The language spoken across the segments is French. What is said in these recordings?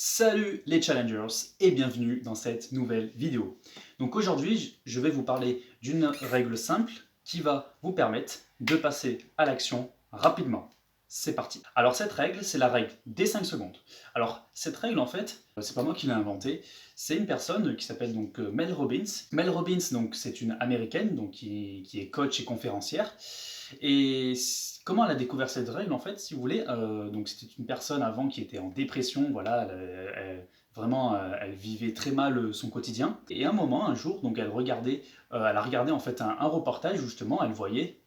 Salut les challengers et bienvenue dans cette nouvelle vidéo. Donc aujourd'hui, je vais vous parler d'une règle simple qui va vous permettre de passer à l'action rapidement. C'est parti. Alors cette règle, c'est la règle des 5 secondes. Alors cette règle en fait, c'est pas moi qui l'ai inventée, c'est une personne qui s'appelle donc Mel Robbins. Mel Robbins, donc c'est une américaine donc qui est coach et conférencière. Et comment elle a découvert cette règle en fait, si vous voulez, donc c'était une personne avant qui était en dépression, voilà, vraiment, elle vivait très mal son quotidien. Et à un moment, un jour, donc elle a regardé en fait un reportage où justement elle voyait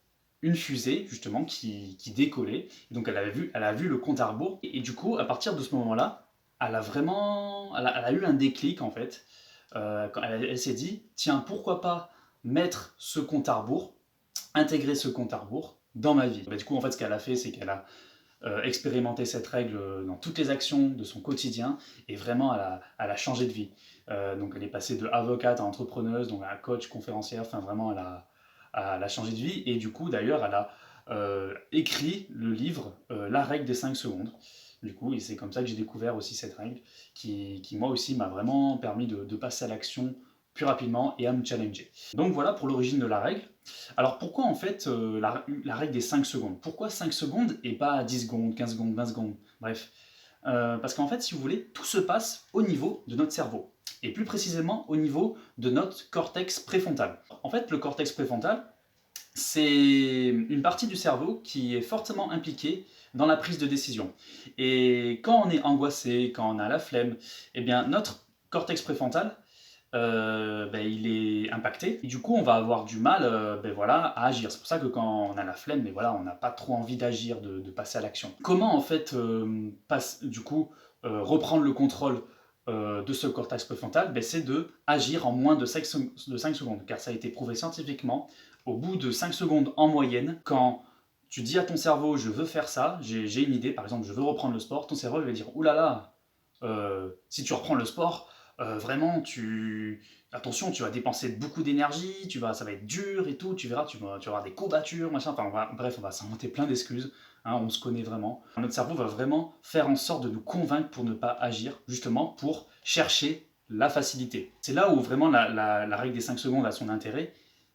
une fusée justement qui décollait. Et donc elle a vu le compte à rebours. Et du coup, à partir de ce moment-là, elle a eu un déclic en fait. Quand elle s'est dit, tiens, pourquoi pas mettre ce compte à rebours, intégrer ce compte à rebours dans ma vie. Bah, du coup, en fait, ce qu'elle a fait, c'est qu'elle a expérimenté cette règle dans toutes les actions de son quotidien et vraiment, elle a changé de vie. Donc, elle est passée de avocate à entrepreneuse, donc à coach, conférencière, enfin vraiment, elle a changé de vie. Et du coup, d'ailleurs, elle a écrit le livre La règle des 5 secondes. Du coup, et c'est comme ça que j'ai découvert aussi cette règle qui moi aussi, m'a vraiment permis de passer à l'action plus rapidement et à me challenger. Donc voilà pour l'origine de la règle. Alors pourquoi en fait la règle des 5 secondes? Pourquoi 5 secondes et pas 10 secondes, 15 secondes, 20 secondes? Bref. Parce qu'en fait, si vous voulez, tout se passe au niveau de notre cerveau. Et plus précisément au niveau de notre cortex préfrontal. En fait, le cortex préfrontal, c'est une partie du cerveau qui est fortement impliquée dans la prise de décision. Et quand on est angoissé, quand on a la flemme, eh bien notre cortex préfrontal, il est impacté. Et du coup, on va avoir du mal voilà, à agir. C'est pour ça que quand on a la flemme, mais voilà, on n'a pas trop envie d'agir, de passer à l'action. Comment en fait reprendre le contrôle de ce cortex préfrontal? C'est de agir en moins de 5 secondes, car ça a été prouvé scientifiquement. Au bout de 5 secondes en moyenne, quand tu dis à ton cerveau je veux faire ça, j'ai une idée, par exemple je veux reprendre le sport, ton cerveau il va dire oulala, si tu reprends le sport, vraiment, attention, tu vas dépenser beaucoup d'énergie, ça va être dur et tout, tu verras, tu vas avoir des courbatures, machin, enfin, bref, on va s'inventer plein d'excuses, hein, on se connaît vraiment. Notre cerveau va vraiment faire en sorte de nous convaincre pour ne pas agir, justement pour chercher la facilité. C'est là où vraiment la règle des 5 secondes a son intérêt,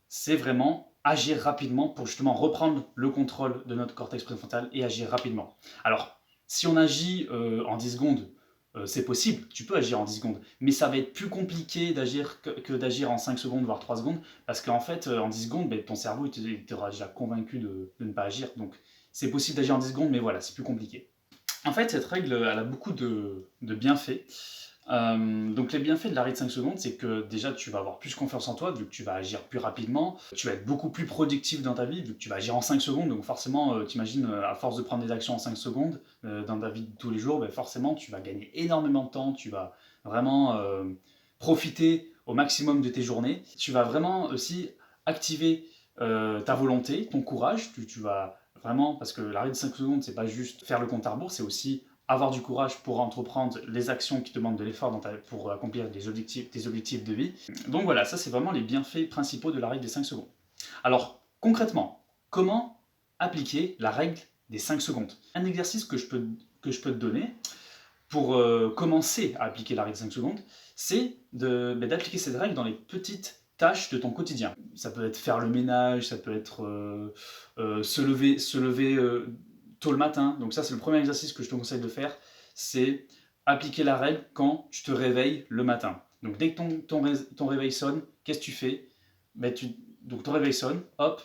c'est vraiment agir rapidement pour justement reprendre le contrôle de notre cortex préfrontal et agir rapidement. Alors, si on agit en 10 secondes, c'est possible, tu peux agir en 10 secondes, mais ça va être plus compliqué d'agir que d'agir en 5 secondes, voire 3 secondes, parce qu'en fait, en 10 secondes, ton cerveau il t'aura déjà convaincu de ne pas agir, donc c'est possible d'agir en 10 secondes, mais voilà, c'est plus compliqué. En fait, cette règle, elle a beaucoup de bienfaits. Donc les bienfaits de l'arrêt de 5 secondes, c'est que déjà tu vas avoir plus confiance en toi, vu que tu vas agir plus rapidement, tu vas être beaucoup plus productif dans ta vie, vu que tu vas agir en 5 secondes, donc forcément, t'imagines, à force de prendre des actions en 5 secondes, dans ta vie de tous les jours, forcément tu vas gagner énormément de temps, tu vas vraiment profiter au maximum de tes journées, tu vas vraiment aussi activer ta volonté, ton courage, tu vas vraiment, parce que l'arrêt de 5 secondes, c'est pas juste faire le compte à rebours, c'est aussi avoir du courage pour entreprendre les actions qui demandent de l'effort pour accomplir tes objectifs de vie. Donc voilà, ça c'est vraiment les bienfaits principaux de la règle des 5 secondes. Alors concrètement, comment appliquer la règle des 5 secondes? Un exercice que je peux te donner pour commencer à appliquer la règle des 5 secondes, c'est d'appliquer cette règle dans les petites tâches de ton quotidien. Ça peut être faire le ménage, ça peut être se lever tôt le matin. Donc ça, c'est le premier exercice que je te conseille de faire, c'est appliquer la règle quand tu te réveilles le matin. Donc dès que ton réveil sonne, qu'est-ce que tu fais? Donc ton réveil sonne, hop,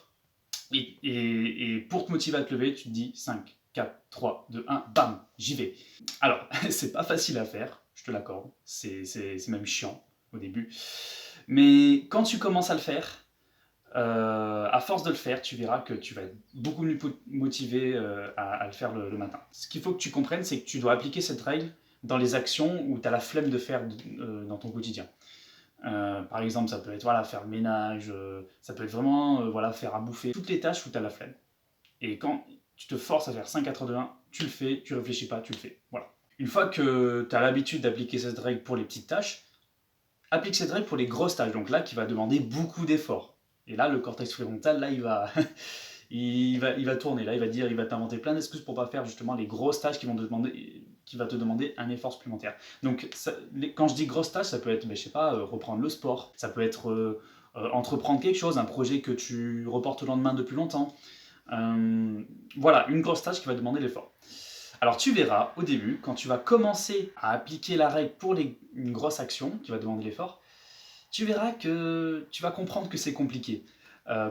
et pour te motiver à te lever, tu te dis 5, 4, 3, 2, 1, bam, j'y vais. Alors, c'est pas facile à faire, je te l'accorde, c'est même chiant au début. Mais quand tu commences à le faire, à force de le faire, tu verras que tu vas être beaucoup plus motivé à le faire le matin. Ce qu'il faut que tu comprennes, c'est que tu dois appliquer cette règle dans les actions où tu as la flemme de faire dans ton quotidien. Par exemple, ça peut être voilà, faire le ménage, ça peut être vraiment voilà, faire à bouffer, toutes les tâches où tu as la flemme. Et quand tu te forces à faire 5, 4, 2, 1, tu le fais, tu réfléchis pas, tu le fais. Voilà. Une fois que tu as l'habitude d'appliquer cette règle pour les petites tâches, applique cette règle pour les grosses tâches, donc là qui va demander beaucoup d'efforts. Et là, le cortex préfrontal, là, il va tourner, là, il va t'inventer plein d'excuses pour pas faire justement les grosses tâches qui vont te demander qui va te demander un effort supplémentaire. Donc quand je dis grosse tâche, ça peut être, je sais pas, reprendre le sport, ça peut être entreprendre quelque chose, un projet que tu reportes au lendemain depuis longtemps. Voilà, une grosse tâche qui va demander l'effort. Alors tu verras au début, quand tu vas commencer à appliquer la règle pour une grosse action qui va demander l'effort, tu verras que tu vas comprendre que c'est compliqué.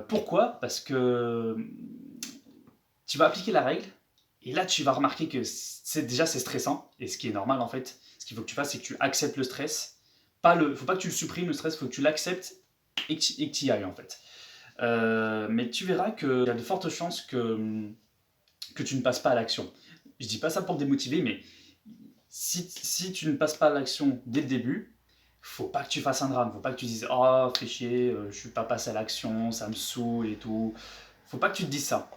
Pourquoi? Parce que tu vas appliquer la règle, et là tu vas remarquer que c'est stressant, et ce qui est normal en fait. Ce qu'il faut que tu fasses, c'est que tu acceptes le stress. Faut pas que tu le supprimes le stress, il faut que tu l'acceptes et que tu y ailles en fait. Mais tu verras qu'il y a de fortes chances que tu ne passes pas à l'action. Je dis pas ça pour te démotiver, mais si tu ne passes pas à l'action dès le début, faut pas que tu fasses un drame, faut pas que tu dises oh fais chier, je suis pas passé à l'action, ça me saoule et tout. Faut pas que tu te dises ça.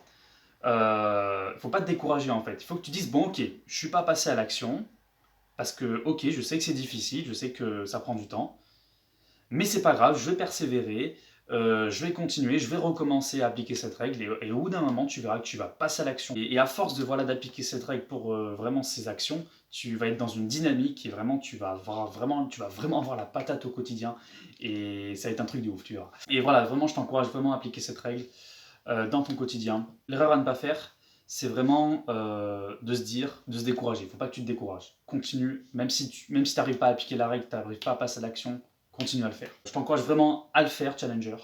Faut pas te décourager en fait. Il faut que tu dises bon ok, je suis pas passé à l'action parce que ok, je sais que c'est difficile, je sais que ça prend du temps, mais c'est pas grave, je vais persévérer, je vais continuer, je vais recommencer à appliquer cette règle et au bout d'un moment, tu verras que tu vas passer à l'action. Et à force de d'appliquer cette règle pour vraiment ces actions, tu vas être dans une dynamique et vraiment tu vas vraiment avoir la patate au quotidien et ça va être un truc de ouf, tu verras. Et voilà, vraiment, je t'encourage vraiment à appliquer cette règle dans ton quotidien. L'erreur à ne pas faire, c'est vraiment de se décourager. Il ne faut pas que tu te décourages. Continue, même si tu n'arrives pas à appliquer la règle, tu n'arrives pas à passer à l'action, continue à le faire. Je t'encourage vraiment à le faire, Challenger,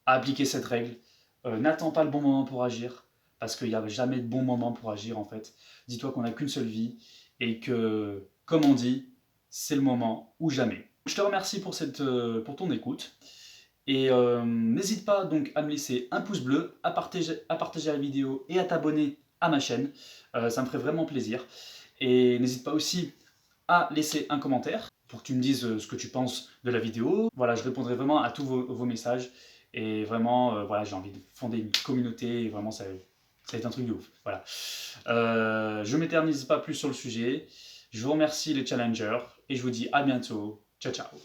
à appliquer cette règle. N'attends pas le bon moment pour agir, parce qu'il n'y a jamais de bon moment pour agir en fait. Dis-toi qu'on n'a qu'une seule vie, et que, comme on dit, c'est le moment ou jamais. Je te remercie pour ton écoute. Et n'hésite pas donc à me laisser un pouce bleu, à partager la vidéo et à t'abonner à ma chaîne. Ça me ferait vraiment plaisir. Et n'hésite pas aussi à laisser un commentaire pour que tu me dises ce que tu penses de la vidéo. Voilà, je répondrai vraiment à tous vos messages. Et vraiment, voilà, j'ai envie de fonder une communauté. Et vraiment, ça va être un truc de ouf. Voilà. Je ne m'éternise pas plus sur le sujet. Je vous remercie les challengers et je vous dis à bientôt. Ciao, ciao.